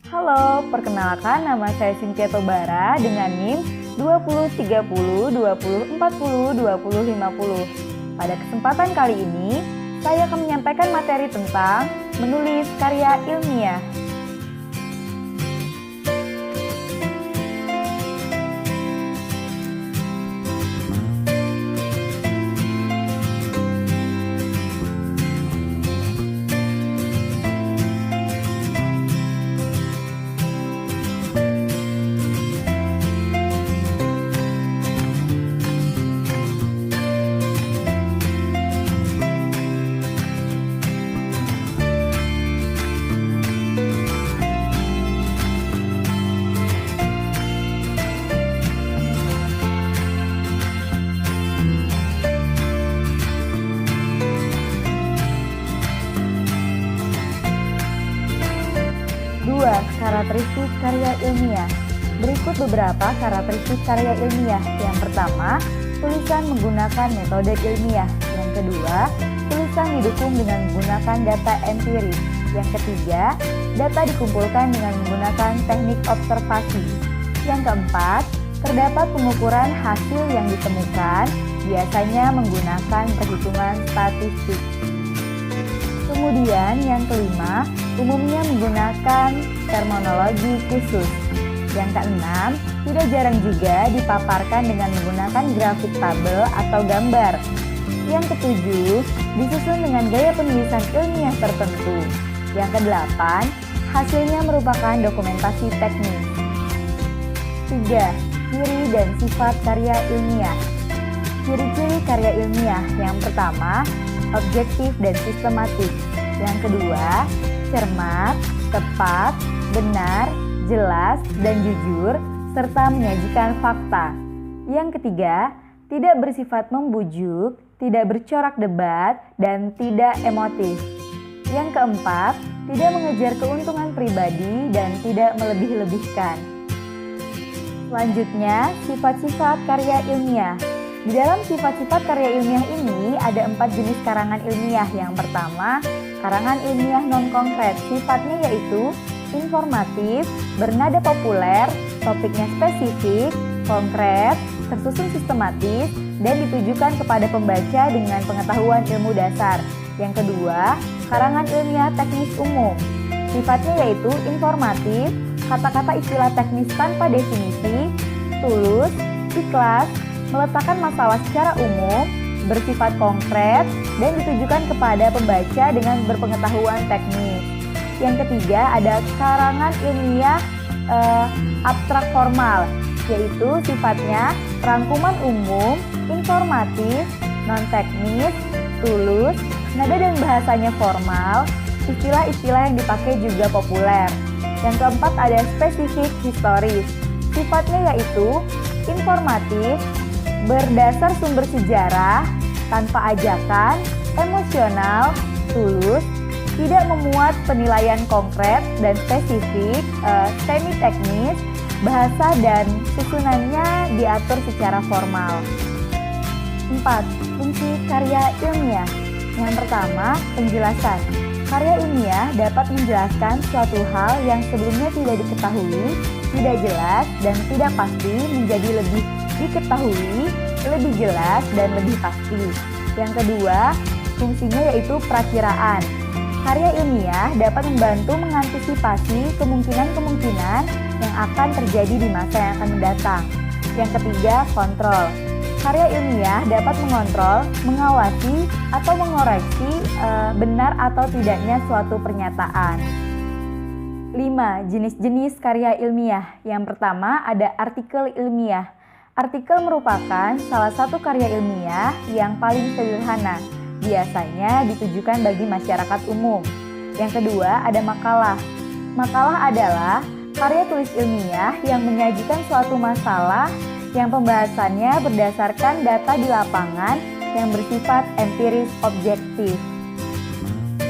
Halo, perkenalkan nama saya Cynthia Tobara dengan NIM 2030 2040 2050. Pada kesempatan kali ini, saya akan menyampaikan materi tentang menulis karya ilmiah. Karakteristik karya ilmiah. Berikut beberapa karakteristik karya ilmiah. Yang pertama, tulisan menggunakan metode ilmiah. Yang kedua, tulisan didukung dengan menggunakan data empiris. Yang ketiga, data dikumpulkan dengan menggunakan teknik observasi. Yang keempat, terdapat pengukuran hasil yang ditemukan, biasanya menggunakan perhitungan statistik. Kemudian yang kelima, umumnya menggunakan terminologi khusus. Yang keenam, tidak jarang juga dipaparkan dengan menggunakan grafik tabel atau gambar. Yang ketujuh, disusun dengan gaya penulisan ilmiah tertentu. Yang kedelapan, hasilnya merupakan dokumentasi teknis. 3. Ciri dan sifat karya ilmiah. Ciri-ciri karya ilmiah. Yang pertama, objektif dan sistematik. Yang kedua, cermat, tepat, benar, jelas, dan jujur, serta menyajikan fakta. Yang ketiga, tidak bersifat membujuk, tidak bercorak debat, dan tidak emotif. Yang keempat, tidak mengejar keuntungan pribadi dan tidak melebih-lebihkan. Selanjutnya, sifat-sifat karya ilmiah. Di dalam sifat-sifat karya ilmiah ini ada 4 jenis karangan ilmiah. Yang pertama, karangan ilmiah non-konkret. Sifatnya yaitu informatif, bernada populer, topiknya spesifik, konkret, tersusun sistematis, dan ditujukan kepada pembaca dengan pengetahuan ilmu dasar. Yang kedua, karangan ilmiah teknis umum. Sifatnya yaitu informatif, kata-kata istilah teknis tanpa definisi, tulus, ikhlas, meletakkan masalah secara umum, bersifat konkret, dan ditujukan kepada pembaca dengan berpengetahuan teknis. Yang ketiga ada karangan ilmiah abstrak formal, yaitu sifatnya rangkuman umum, informatif, non-teknis, tulus, nada dan bahasanya formal, istilah-istilah yang dipakai juga populer. Yang keempat ada spesifik historis, sifatnya yaitu informatif, berdasar sumber sejarah, tanpa ajakan, emosional, tulus, tidak memuat penilaian konkret dan spesifik, semi-teknis, bahasa dan susunannya diatur secara formal. 4. Fungsi karya ilmiah. Yang pertama, penjelasan. Karya ilmiah dapat menjelaskan suatu hal yang sebelumnya tidak diketahui, tidak jelas, dan tidak pasti menjadi lebih diketahui, lebih jelas, dan lebih pasti. Yang kedua, fungsinya yaitu perakiraan. Karya ilmiah dapat membantu mengantisipasi kemungkinan-kemungkinan yang akan terjadi di masa yang akan mendatang. Yang ketiga, kontrol. Karya ilmiah dapat mengontrol, mengawasi, atau mengoreksi benar atau tidaknya suatu pernyataan. 5. Jenis-jenis karya ilmiah. Yang pertama ada artikel ilmiah. Artikel merupakan salah satu karya ilmiah yang paling sederhana, biasanya ditujukan bagi masyarakat umum. Yang kedua ada makalah. Makalah adalah karya tulis ilmiah yang menyajikan suatu masalah yang pembahasannya berdasarkan data di lapangan yang bersifat empiris objektif.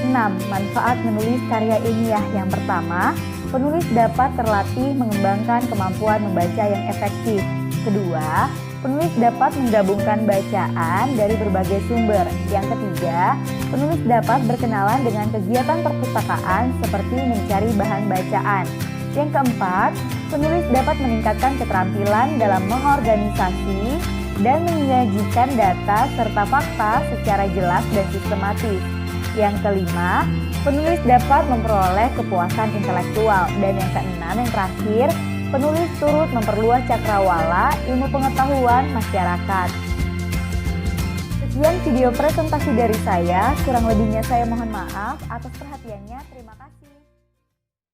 6. Manfaat menulis karya ilmiah. Yang pertama, penulis dapat terlatih mengembangkan kemampuan membaca yang efektif. Kedua, penulis dapat menggabungkan bacaan dari berbagai sumber. Yang ketiga, penulis dapat berkenalan dengan kegiatan perpustakaan seperti mencari bahan bacaan. Yang keempat, penulis dapat meningkatkan keterampilan dalam mengorganisasi dan menyajikan data serta fakta secara jelas dan sistematis. Yang kelima, penulis dapat memperoleh kepuasan intelektual. Dan yang keenam, yang terakhir, penulis turut memperluas cakrawala ilmu pengetahuan masyarakat. Sekian video presentasi dari saya, kurang lebihnya saya mohon maaf atas perhatiannya.